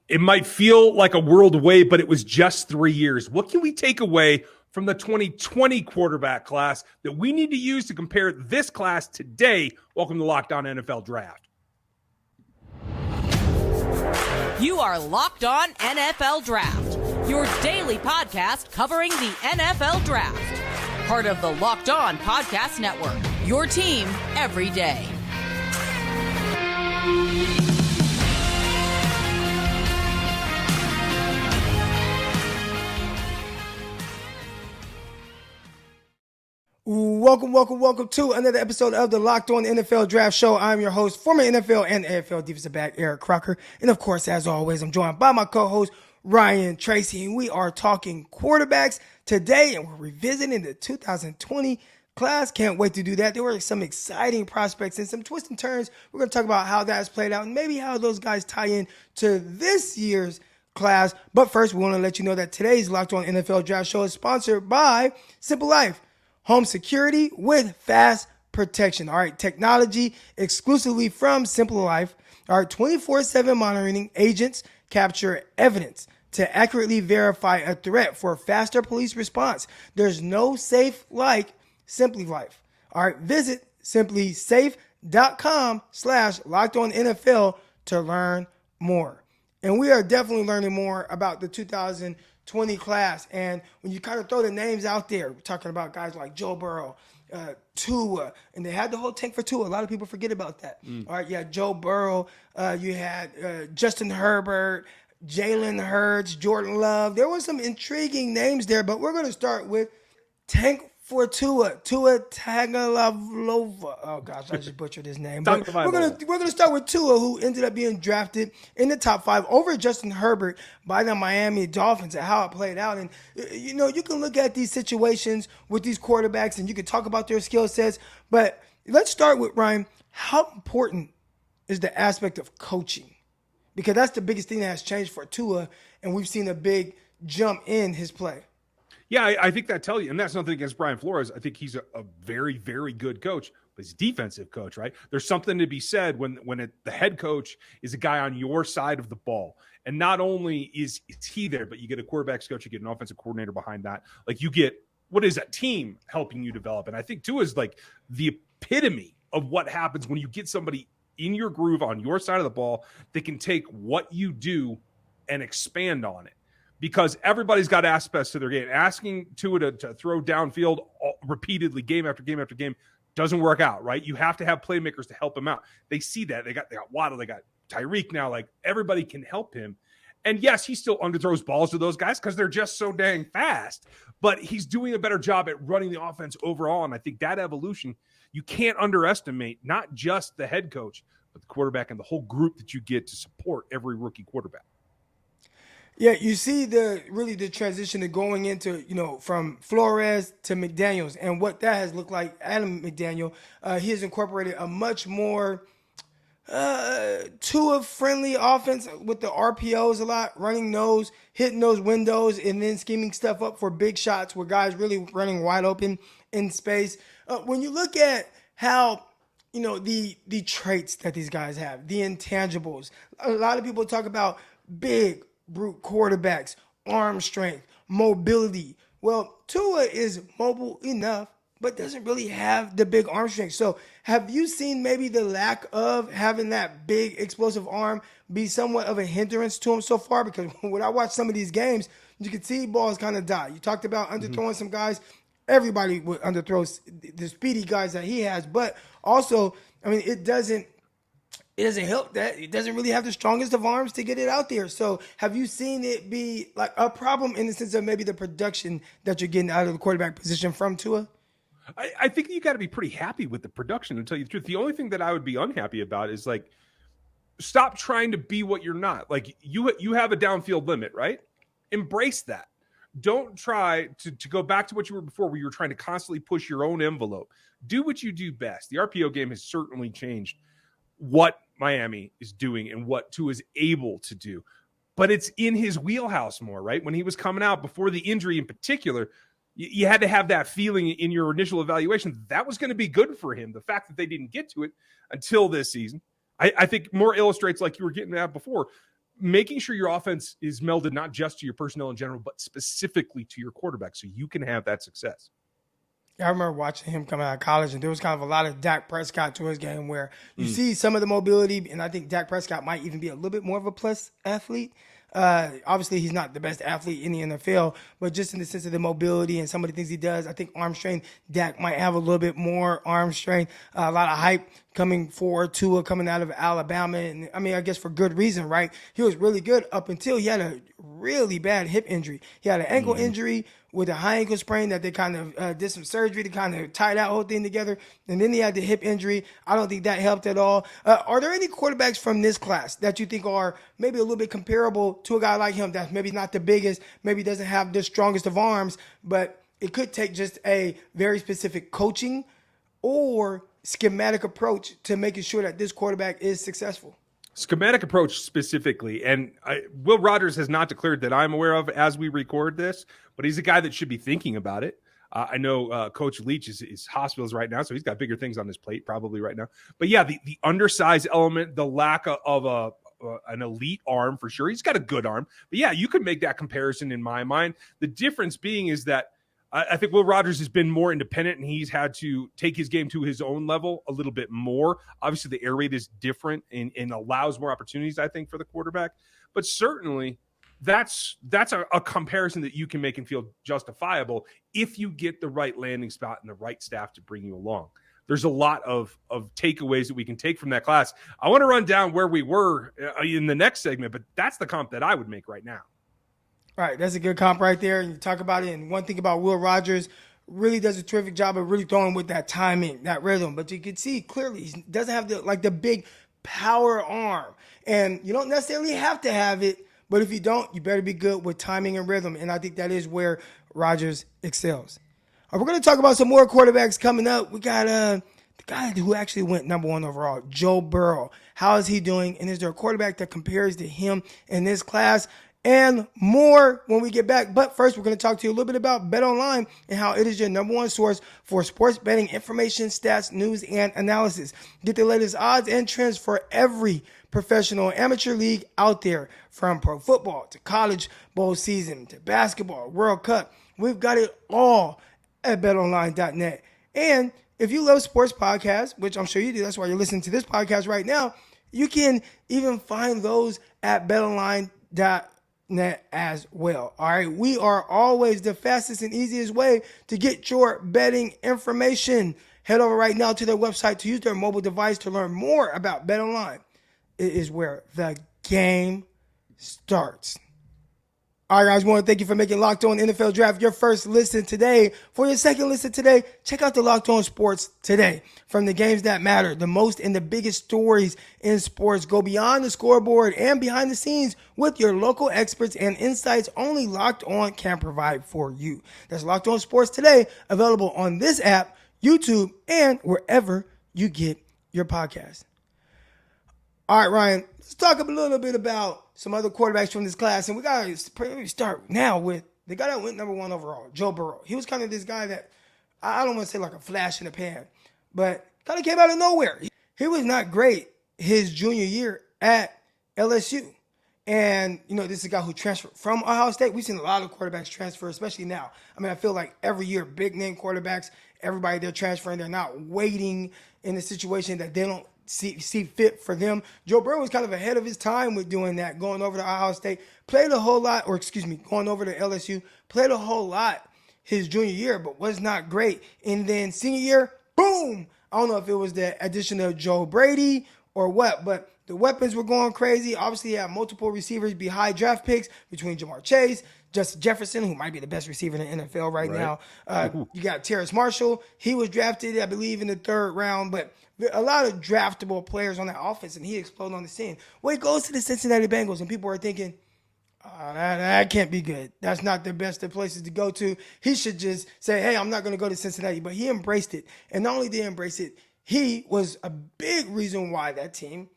It might feel like a world away, but it was just 3 years. What can we take away from the 2020 quarterback class that we need to use to compare this class today? Welcome to Locked On NFL Draft. You are Locked On NFL Draft, your daily podcast covering the NFL Draft. Part of the Locked On Podcast Network, your team every day. Welcome to another episode of the Locked On NFL Draft Show. I'm your host, former NFL and AFL defensive back Eric Crocker. And of course, as always, I'm joined by my co-host, Ryan Tracy. And we are talking quarterbacks today, and we're revisiting the 2020 class. Can't wait to do that. There were some exciting prospects and some twists and turns. We're going to talk about how that's played out and maybe how those guys tie in to this year's class. But first, we want to let you know that today's Locked On NFL Draft Show is sponsored by Simple Life. Home security with fast protection. All right, technology exclusively from Simple Life. All right, 24/7 monitoring agents capture evidence to accurately verify a threat for faster police response. There's no safe like Simply Life. All right, visit simplysafe.com/LockedOnNFL to learn more. And we are definitely learning more about the 2020 class. And when you kind of throw the names out there, we're talking about guys like Joe Burrow, Tua, and they had the whole tank for Tua. A lot of people forget about that. All right, yeah, Joe Burrow, you had Justin Herbert, Jalen Hurts, Jordan Love. There were some intriguing names there, but we're going to start with tank for Tua Tagovailoa. Oh gosh, I just butchered his name. But we're gonna start with Tua, who ended up being drafted in the top 5 over Justin Herbert by the Miami Dolphins, and how it played out. And you know, you can look at these situations with these quarterbacks, and you can talk about their skill sets. But let's start with Ryan. How important is the aspect of coaching? Because that's the biggest thing that has changed for Tua, and we've seen a big jump in his play. Yeah, I think that tells you, and that's nothing against Brian Flores. I think he's a very, very good coach, but he's a defensive coach, right? There's something to be said when the head coach is a guy on your side of the ball. And not only is he there, but you get a quarterback's coach, you get an offensive coordinator behind that. Like, you get, what is a team helping you develop? And I think Tua is like the epitome of what happens when you get somebody in your groove on your side of the ball that can take what you do and expand on it. Because everybody's got aspects to their game. Asking Tua to throw downfield repeatedly, game after game after game, doesn't work out, right? You have to have playmakers to help him out. They see that. They got Waddle, they got Tyreek now. Like, everybody can help him. And yes, he still underthrows balls to those guys because they're just so dang fast. But he's doing a better job at running the offense overall. And I think that evolution, you can't underestimate not just the head coach, but the quarterback and the whole group that you get to support every rookie quarterback. Yeah, you see the transition to going into, from Flores to McDaniels and what that has looked like. Adam McDaniel, he has incorporated a much more Tua-friendly offense with the RPOs a lot, running those, hitting those windows, and then scheming stuff up for big shots where guys really running wide open in space. When you look at how, the traits that these guys have, the intangibles, a lot of people talk about big, brute quarterbacks, arm strength, mobility. Well, Tua is mobile enough, but doesn't really have the big arm strength. So have you seen maybe the lack of having that big explosive arm be somewhat of a hindrance to him so far? Because when I watch some of these games, you can see balls kind of die. You talked about underthrowing some guys. Everybody would underthrow the speedy guys that he has. But also, it doesn't help that it doesn't really have the strongest of arms to get it out there. So have you seen it be like a problem in the sense of maybe the production that you're getting out of the quarterback position from Tua? I think you got to be pretty happy with the production, to tell you the truth. The only thing that I would be unhappy about is, like, stop trying to be what you're not. Like, you have a downfield limit, right? Embrace that. Don't try to go back to what you were before, where you were trying to constantly push your own envelope. Do what you do best. The RPO game has certainly changed what Miami is doing and what Tua is able to do. But it's in his wheelhouse more, right? When he was coming out before the injury in particular, you had to have that feeling in your initial evaluation that was going to be good for him. The fact that they didn't get to it until this season, I think more illustrates, like you were getting at before, making sure your offense is melded not just to your personnel in general, but specifically to your quarterback so you can have that success. I remember watching him come out of college, and there was kind of a lot of Dak Prescott to his game where you see some of the mobility, and I think Dak Prescott might even be a little bit more of a plus athlete. Obviously, he's not the best athlete in the NFL, but just in the sense of the mobility and some of the things he does, I think arm strength, Dak might have a little bit more arm strength. A lot of hype coming for Tua coming out of Alabama. And I mean, I guess for good reason, right? He was really good up until he had a really bad hip injury. He had an ankle injury with a high ankle sprain that they kind of did some surgery to kind of tie that whole thing together. And then he had the hip injury. I don't think that helped at all. Are there any quarterbacks from this class that you think are maybe a little bit comparable to a guy like him that's maybe not the biggest, maybe doesn't have the strongest of arms, but it could take just a very specific coaching or schematic approach to making sure that this quarterback is successful? Schematic approach specifically, and Will Rogers has not declared that I'm aware of as we record this, but he's a guy that should be thinking about it. I know Coach Leach is hospitals right now, so he's got bigger things on his plate probably right now. But yeah, the undersized element, the lack of an elite arm for sure. He's got a good arm, but yeah, you could make that comparison in my mind. The difference being is that I think Will Rogers has been more independent, and he's had to take his game to his own level a little bit more. Obviously, the air raid is different and allows more opportunities, I think, for the quarterback. But certainly, that's a comparison that you can make and feel justifiable if you get the right landing spot and the right staff to bring you along. There's a lot of takeaways that we can take from that class. I want to run down where we were in the next segment, but that's the comp that I would make right now. Right, that's a good comp right there. And you talk about it, and one thing about Will Rogers, really does a terrific job of really throwing with that timing, that rhythm. But you can see clearly he doesn't have the big power arm. And you don't necessarily have to have it, but if you don't, you better be good with timing and rhythm. And I think that is where Rogers excels. All right, we're going to talk about some more quarterbacks coming up. We got the guy who actually went number 1 overall, Joe Burrow. How is he doing? And is there a quarterback that compares to him in this class? And more when we get back. But first, we're going to talk to you a little bit about BetOnline and how it is your number 1 source for sports betting information, stats, news, and analysis. Get the latest odds and trends for every professional amateur league out there, from pro football to college bowl season to basketball, World Cup. We've got it all at betonline.net. And if you love sports podcasts, which I'm sure you do, that's why you're listening to this podcast right now, you can even find those at betonline.net as well. All right, we are always the fastest and easiest way to get your betting information. Head over right now to their website to use their mobile device to learn more about BetOnline. It is where the game starts. All right, guys, we want to thank you for making Locked On NFL Draft your first listen today. For your second listen today, check out the Locked On Sports Today. From the games that matter, the most and the biggest stories in sports, go beyond the scoreboard and behind the scenes with your local experts and insights only Locked On can provide for you. That's Locked On Sports Today, available on this app, YouTube, and wherever you get your podcast. All right, Ryan, let's talk a little bit about some other quarterbacks from this class. And we got to start now with the guy that went number 1 overall, Joe Burrow. He was kind of this guy that, I don't want to say like a flash in the pan, but kind of came out of nowhere. He was not great his junior year at LSU. And, this is a guy who transferred from Ohio State. We've seen a lot of quarterbacks transfer, especially now. I mean, I feel like every year, big-name quarterbacks, everybody, they're transferring. They're not waiting in a situation that they don't see fit for them. Joe Burrow was kind of ahead of his time with doing that, going over to Ohio State, going over to LSU, played a whole lot his junior year, but was not great. And then senior year, boom! I don't know if it was the addition of Joe Brady or what, but the weapons were going crazy. Obviously, he had multiple receivers be high draft picks between Jamar Chase, Justin Jefferson, who might be the best receiver in the NFL right now. You got Terrace Marshall. He was drafted, I believe, in the 3rd round, but a lot of draftable players on that offense, and he exploded on the scene. Well, he goes to the Cincinnati Bengals, and people are thinking, that can't be good. That's not the best of places to go to. He should just say, hey, I'm not going to go to Cincinnati. But he embraced it. And not only did he embrace it, he was a big reason why that team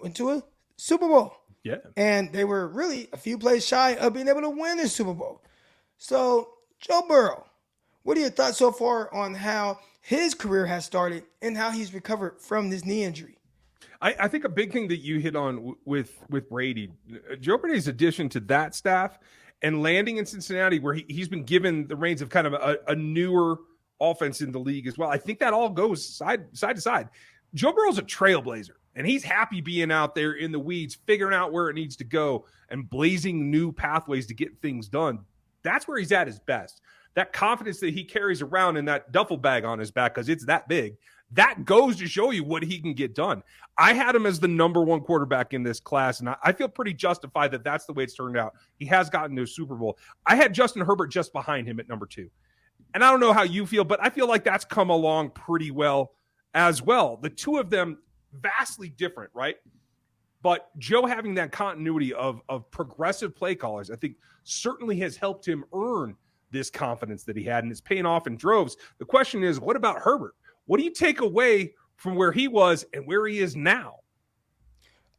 went to a Super Bowl. Yeah. And they were really a few plays shy of being able to win the Super Bowl. So, Joe Burrow, what are your thoughts so far on how his career has started and how he's recovered from this knee injury? I think a big thing that you hit on with Brady, Joe Brady's addition to that staff and landing in Cincinnati, where he's been given the reins of kind of a newer offense in the league as well. I think that all goes side to side. Joe Burrow's a trailblazer, and he's happy being out there in the weeds, figuring out where it needs to go and blazing new pathways to get things done. That's where he's at his best. That confidence that he carries around in that duffel bag on his back, because it's that big, that goes to show you what he can get done. I had him as the number one quarterback in this class, and I feel pretty justified that that's the way it's turned out. He has gotten to a Super Bowl. I had Justin Herbert just behind him at number 2. And I don't know how you feel, but I feel like that's come along pretty well as well. The two of them, vastly different, right? But Joe having that continuity of progressive play callers, I think certainly has helped him earn this confidence that he had, and it's paying off in droves. The question is, what about Herbert? What do you take away from where he was and where he is now?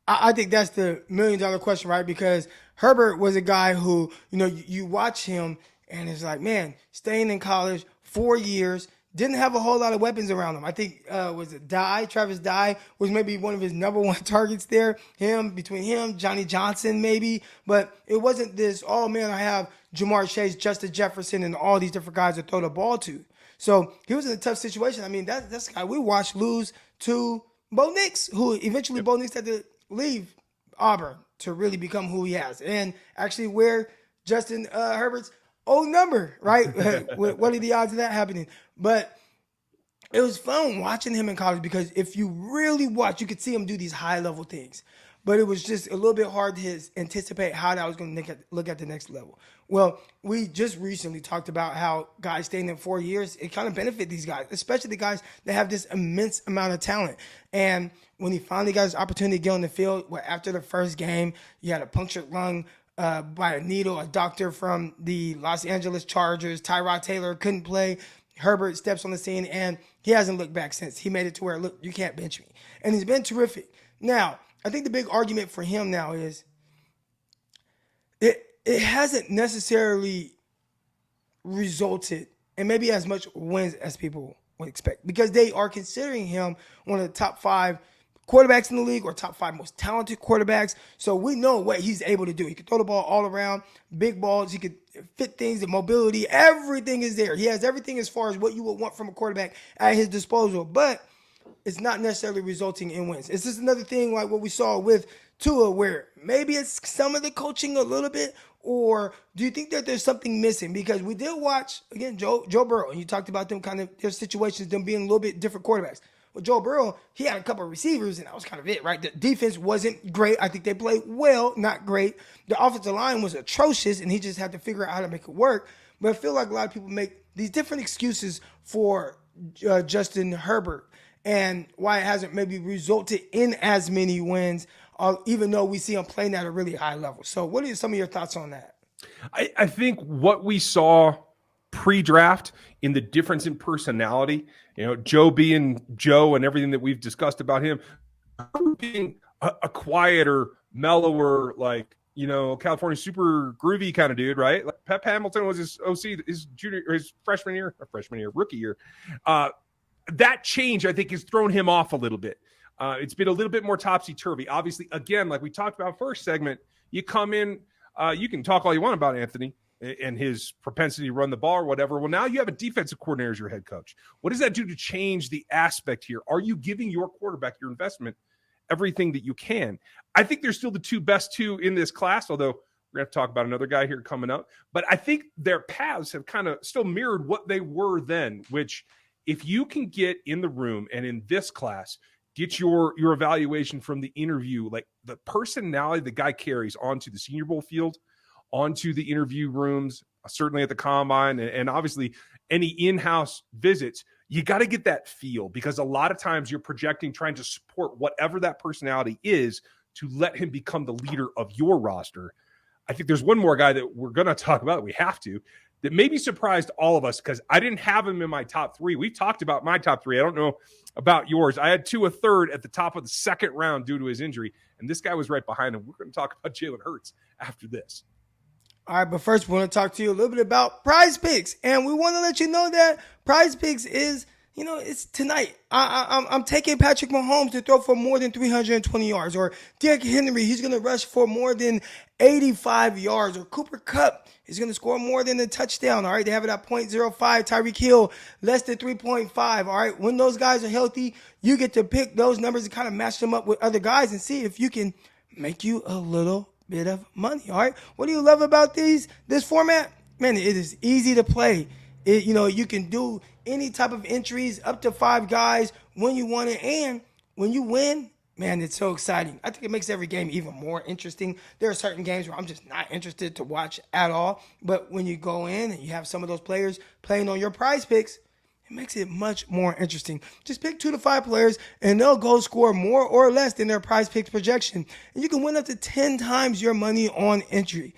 I think that's the $1 million question, right? Because Herbert was a guy who, you watch him and it's like, man, staying in college 4 years, didn't have a whole lot of weapons around him. I think, Travis Dye was maybe one of his number one targets there. Between him, Johnny Johnson maybe. But it wasn't this, oh man, I have Jamar Chase, Justin Jefferson, and all these different guys to throw the ball to. So he was in a tough situation. I mean, that's the guy we watched lose to Bo Nix, who eventually Bo Nix had to leave Auburn to really become who he has. And actually wear Justin Herbert's old number, right? What are the odds of that happening? But it was fun watching him in college, because if you really watch, you could see him do these high-level things. But it was just a little bit hard to anticipate how that was going to look at the next level. Well, we just recently talked about how guys staying in 4 years, it kind of benefit these guys, especially the guys that have this immense amount of talent. And when he finally got his opportunity to get on the field, after the first game, you had a punctured lung by a needle, a doctor from the Los Angeles Chargers, Tyrod Taylor, couldn't play. Herbert steps on the scene, and he hasn't looked back since. He made it to where, look, you can't bench me. And he's been terrific. Now, I think the big argument for him now is it hasn't necessarily resulted in maybe as much wins as people would expect, because they are considering him one of the top 5 quarterbacks in the league, or top 5 most talented quarterbacks. So we know what he's able to do. He can throw the ball all around, big balls. He could fit things, the mobility, everything is there. He has everything as far as what you would want from a quarterback at his disposal, but it's not necessarily resulting in wins. It's just another thing like what we saw with Tua, where maybe it's some of the coaching a little bit, or do you think that there's something missing? Because we did watch, again, Joe Burrow, and you talked about them kind of, their situations, them being a little bit different quarterbacks. Well, Joe Burrow, he had a couple of receivers, and that was kind of it, right? The defense wasn't great. I think they played well, not great. The offensive line was atrocious, and he just had to figure out how to make it work. But I feel like a lot of people make these different excuses for Justin Herbert and why it hasn't maybe resulted in as many wins, even though we see him playing at a really high level. So what are some of your thoughts on that? I think what we saw pre-draft in the difference in personality, Joe being Joe and everything that we've discussed about him, being a quieter, mellower, like, California super groovy kind of dude, right? Like Pep Hamilton was his OC, his rookie year. That change, I think, has thrown him off a little bit. It's been a little bit more topsy-turvy. Obviously, again, like we talked about first segment, you come in, you can talk all you want about Anthony and his propensity to run the ball or whatever. Well, now you have a defensive coordinator as your head coach. What does that do to change the aspect here? Are you giving your quarterback, your investment, everything that you can? I think they're still the best two in this class, although we're going to talk about another guy here coming up. But I think their paths have kind of still mirrored what they were then, which if you can get in the room and in this class, get your evaluation from the interview, like the personality the guy carries onto the Senior Bowl field, onto the interview rooms, certainly at the combine, and obviously any in-house visits, you got to get that feel, because a lot of times you're projecting, trying to support whatever that personality is to let him become the leader of your roster. I think there's one more guy that we're going to talk about, we have to, that maybe surprised all of us, because I didn't have him in my top 3. We talked about my top 3. I don't know about yours. I had Tua third at the top of the second round due to his injury, and this guy was right behind him. We're going to talk about Jalen Hurts after this. All right, but first we want to talk to you a little bit about Prize Picks. And we want to let you know that Prize Picks is It's tonight. I'm taking Patrick Mahomes to throw for more than 320 yards, or Derrick Henry, he's going to rush for more than 85 yards, or Cooper Kupp is going to score more than a touchdown. All right, they have it at 0.05. Tyreek Hill less than 3.5. All right, when those guys are healthy, you get to pick those numbers and kind of match them up with other guys and see if you can make you a little bit of money. All right, what do you love about this format? Man, it is easy to play. You can do any type of entries up to 5 guys when you want it. And when you win, man, it's so exciting. I think it makes every game even more interesting. There are certain games where I'm just not interested to watch at all. But when you go in and you have some of those players playing on your prize picks, it makes it much more interesting. Just pick 2 to 5 players and they'll go score more or less than their prize picks projection. And you can win up to 10 times your money on entry.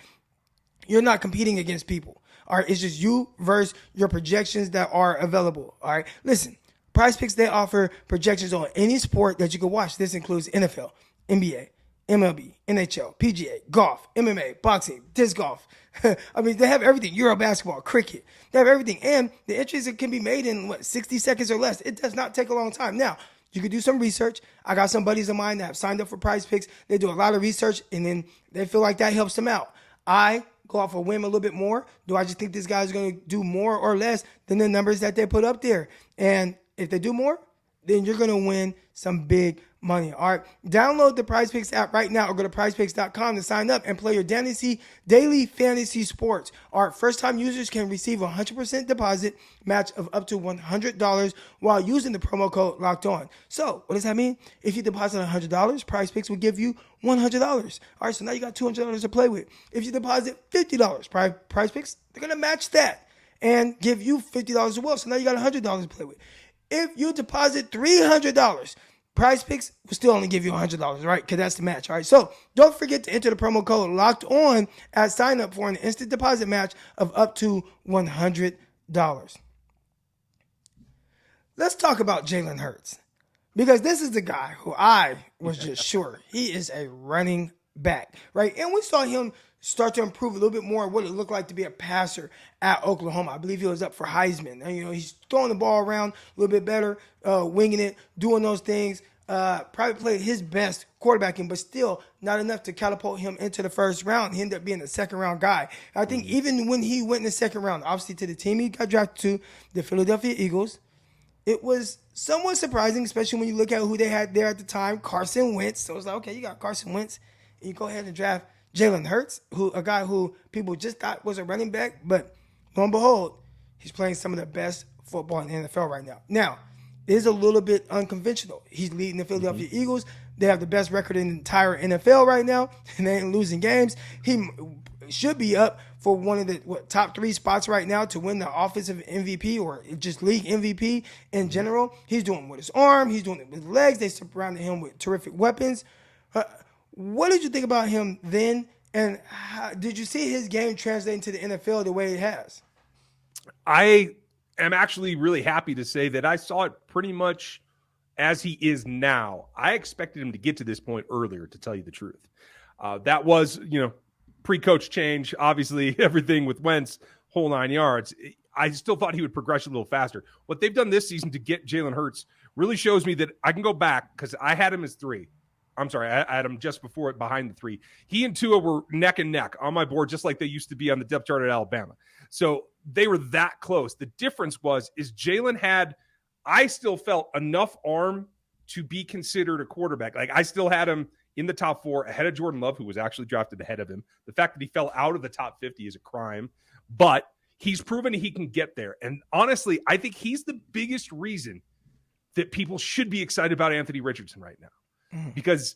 You're not competing against people. All right, it's just you versus your projections that are available. All right, listen, Prize Picks, they offer projections on any sport that you can watch. This includes NFL, NBA, MLB, NHL, PGA, golf, MMA, boxing, disc golf. I mean, they have everything. Euro basketball, cricket. They have everything. And the entries can be made in, 60 seconds or less. It does not take a long time. Now, you can do some research. I got some buddies of mine that have signed up for Prize Picks. They do a lot of research, and then they feel like that helps them out. I go off a whim a little bit more. Do I just think this guy's going to do more or less than the numbers that they put up there? And if they do more, then you're going to win some big money. All right, download the Prize Picks app right now or go to prizepicks.com to sign up and play your daily fantasy sports. All right, first-time users can receive a 100% deposit match of up to $100 while using the promo code Locked On. So what does that mean? If you deposit $100, Prize Picks will give you $100. All right, so now you got $200 to play with. If you deposit $50, Prize Picks, they're going to match that and give you $50 as well. So now you got $100 to play with. If you deposit $300, Prize Picks will still only give you $100, right? Because that's the match, all right? So don't forget to enter the promo code Locked On at sign up for an instant deposit match of up to $100. Let's talk about Jalen Hurts, because this is the guy who I was just sure he is a running back, right? And we saw him start to improve a little bit more what it looked like to be a passer at Oklahoma. I believe he was up for Heisman. And, he's throwing the ball around a little bit better, winging it, doing those things. Probably played his best quarterbacking, but still not enough to catapult him into the first round. He ended up being a second-round guy. I think even when he went in the second round, obviously to the team he got drafted to, the Philadelphia Eagles, it was somewhat surprising, especially when you look at who they had there at the time, Carson Wentz. So it's like, okay, you got Carson Wentz, and you go ahead and draft Jalen Hurts, a guy who people just thought was a running back, but lo and behold, he's playing some of the best football in the NFL right now. Now, it is a little bit unconventional. He's leading the Philadelphia Eagles. They have the best record in the entire NFL right now, and they ain't losing games. He should be up for one of the top 3 spots right now to win the offensive MVP or just league MVP in general. He's doing it with his arm. He's doing it with his legs. They surrounded him with terrific weapons. What did you think about him then, and did you see his game translating to the NFL the way it has? I am actually really happy to say that I saw it pretty much as he is now. I expected him to get to this point earlier, to tell you the truth. That was, pre-coach change, obviously everything with Wentz, whole 9 yards. I still thought he would progress a little faster. What they've done this season to get Jalen Hurts really shows me that I can go back, because I had him as 3. I'm sorry, I had him just before it, behind the 3. He and Tua were neck and neck on my board, just like they used to be on the depth chart at Alabama. So they were that close. The difference is Jalen had, I still felt, enough arm to be considered a quarterback. Like, I still had him in the top 4 ahead of Jordan Love, who was actually drafted ahead of him. The fact that he fell out of the top 50 is a crime, but he's proven he can get there. And honestly, I think he's the biggest reason that people should be excited about Anthony Richardson right now. Because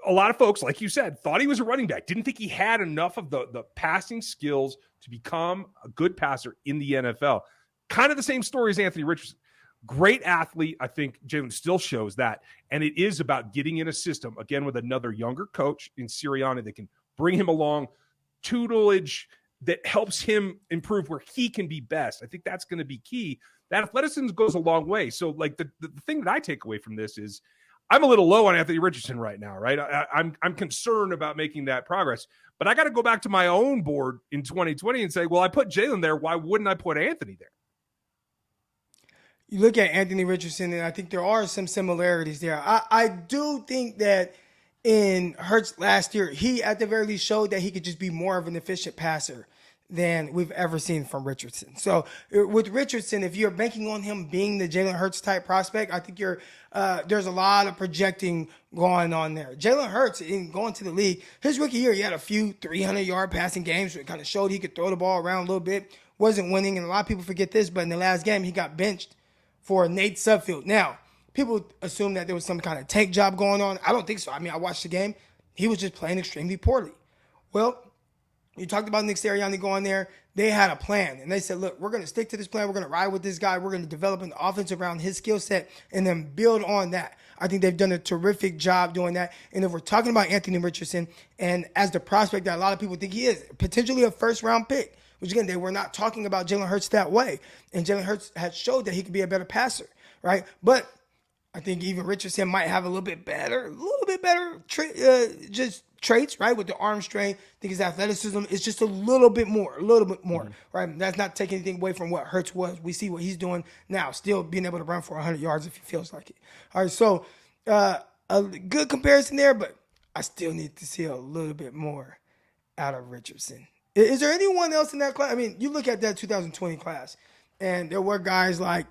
a lot of folks, like you said, thought he was a running back, didn't think he had enough of the passing skills to become a good passer in the NFL. Kind of the same story as Anthony Richardson. Great athlete. I think Jalen still shows that. And it is about getting in a system, again, with another younger coach in Sirianni that can bring him along, tutelage that helps him improve where he can be best. I think that's going to be key. That athleticism goes a long way. So, like, the thing that I take away from this is, I'm a little low on Anthony Richardson right now, right? I'm concerned about making that progress, but I got to go back to my own board in 2020 and say, well, I put Jalen there. Why wouldn't I put Anthony there? you look at Anthony Richardson, and I think there are some similarities there. I do think that in Hurts last year, he at the very least showed that he could just be more of an efficient passer than we've ever seen from Richardson. So with Richardson, if you're banking on him being the Jalen Hurts type prospect, I think there's a lot of projecting going on there. Jalen Hurts, in going to the league, his rookie year, he had a few 300-yard passing games where it kind of showed he could throw the ball around a little bit, wasn't winning, and a lot of people forget this, but in the last game, he got benched for Nate Sudfeld. Now, people assume that there was some kind of tank job going on. I don't think so. I mean, I watched the game. He was just playing extremely poorly. Well, you talked about Nick Sirianni going there. They had a plan, and they said, look, we're going to stick to this plan. We're going to ride with this guy. We're going to develop an offense around his skill set and then build on that. I think they've done a terrific job doing that. And if we're talking about Anthony Richardson, and as the prospect that a lot of people think he is, potentially a first-round pick, which, again, they were not talking about Jalen Hurts that way. And Jalen Hurts has showed that he could be a better passer, right? But I think even Richardson might have a little bit better just traits, right? With the arm strength, I think his athleticism is just a little bit more, right? That's not taking anything away from what Hurts was. We see what he's doing now, still being able to run for 100 yards if he feels like it. All right, so a good comparison there, but I still need to see a little bit more out of Richardson. Is there anyone else in that class? I mean, you look at that 2020 class, and there were guys like,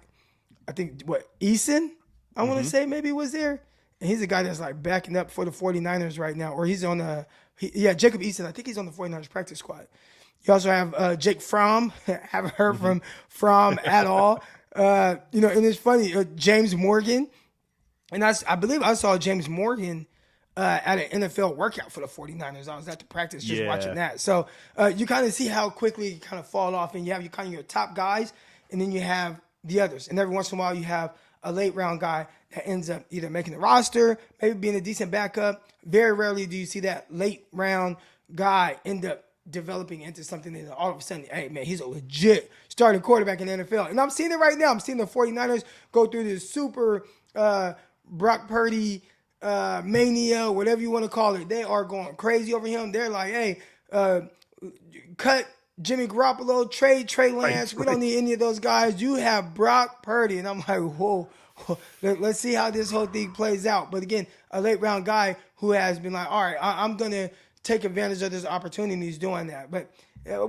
I think, Eason, I want to say maybe was there. And he's a guy that's like backing up for the 49ers right now, or he's on Jacob Eason. I think he's on the 49ers practice squad. You also have Jake Fromm. Haven't heard from Fromm at all. And it's funny, James Morgan. And I believe I saw James Morgan at an NFL workout for the 49ers. I was at the practice just watching that. So you kind of see how quickly you kind of fall off, and you have your top guys, and then you have the others. And every once in a while you have a late round guy that ends up either making the roster, maybe being a decent backup. Very rarely do you see that late round guy end up developing into something that all of a sudden, hey, man, he's a legit starting quarterback in the NFL. And I'm seeing it right now. I'm seeing the 49ers go through this super Brock Purdy mania, whatever you want to call it. They are going crazy over him. They're like, hey, cut Jimmy Garoppolo, trade Trey Lance. Right. We don't need any of those guys. You have Brock Purdy. And I'm like, whoa. Let's see how this whole thing plays out. But again, a late round guy who has been like, all right, I'm going to take advantage of this opportunity, and he's doing that. But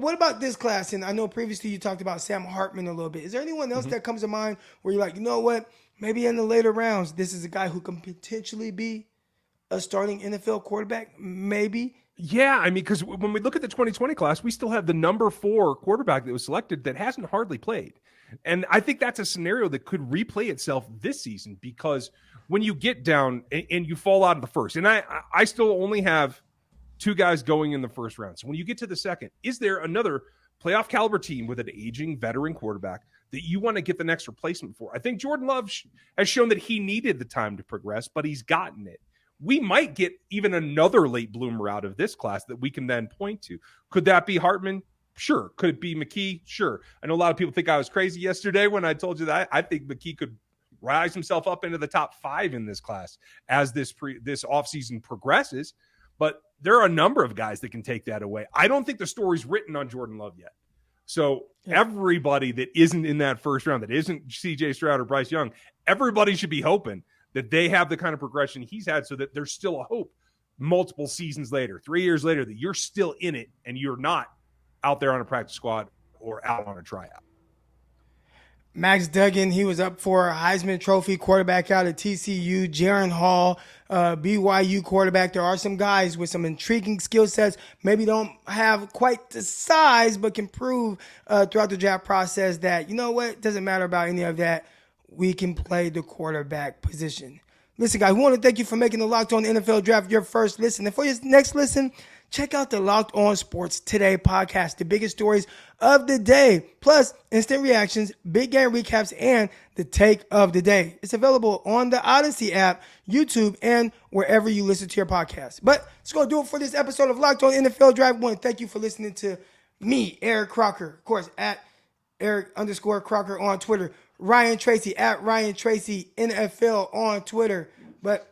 what about this class? And I know previously you talked about Sam Hartman a little bit. Is there anyone else that comes to mind where you're like, you know what, maybe in the later rounds, this is a guy who can potentially be a starting NFL quarterback? Maybe. Yeah, I mean, because when we look at the 2020 class, we still have the number 4 quarterback that was selected that hasn't hardly played. And I think that's a scenario that could replay itself this season, because when you get down and you fall out of the first, and I still only have 2 guys going in the first round. So when you get to the second, is there another playoff caliber team with an aging veteran quarterback that you want to get the next replacement for? I think Jordan Love has shown that he needed the time to progress, but he's gotten it. We might get even another late bloomer out of this class that we can then point to. Could that be Hartman? Sure. Could it be McKee? Sure. I know a lot of people think I was crazy yesterday when I told you that. I think McKee could rise himself up into the top 5 in this class as this offseason progresses. But there are a number of guys that can take that away. I don't think the story's written on Jordan Love yet. So everybody that isn't in that first round, that isn't CJ Stroud or Bryce Young, everybody should be hoping that they have the kind of progression he's had, so that there's still a hope multiple seasons later, 3 years later, that you're still in it and you're not out there on a practice squad or out on a tryout. Max Duggan, he was up for a Heisman Trophy quarterback out of TCU. Jaron Hall, BYU quarterback. There are some guys with some intriguing skill sets, maybe don't have quite the size, but can prove throughout the draft process that, you know what, doesn't matter about any of that. We can play the quarterback position. Listen, guys, we want to thank you for making the Locked On NFL Draft your first listen. And for your next listen, check out the Locked On Sports Today podcast, the biggest stories of the day, plus instant reactions, big game recaps, and the take of the day. It's available on the Odyssey app, YouTube, and wherever you listen to your podcast. But let's go do it for this episode of Locked On NFL Draft. I want to thank you for listening to me, Eric Crocker, of course, at Eric_Crocker on Twitter. Ryan Tracy at Ryan Tracy NFL on Twitter. But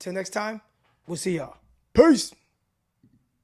till next time, we'll see y'all. Peace.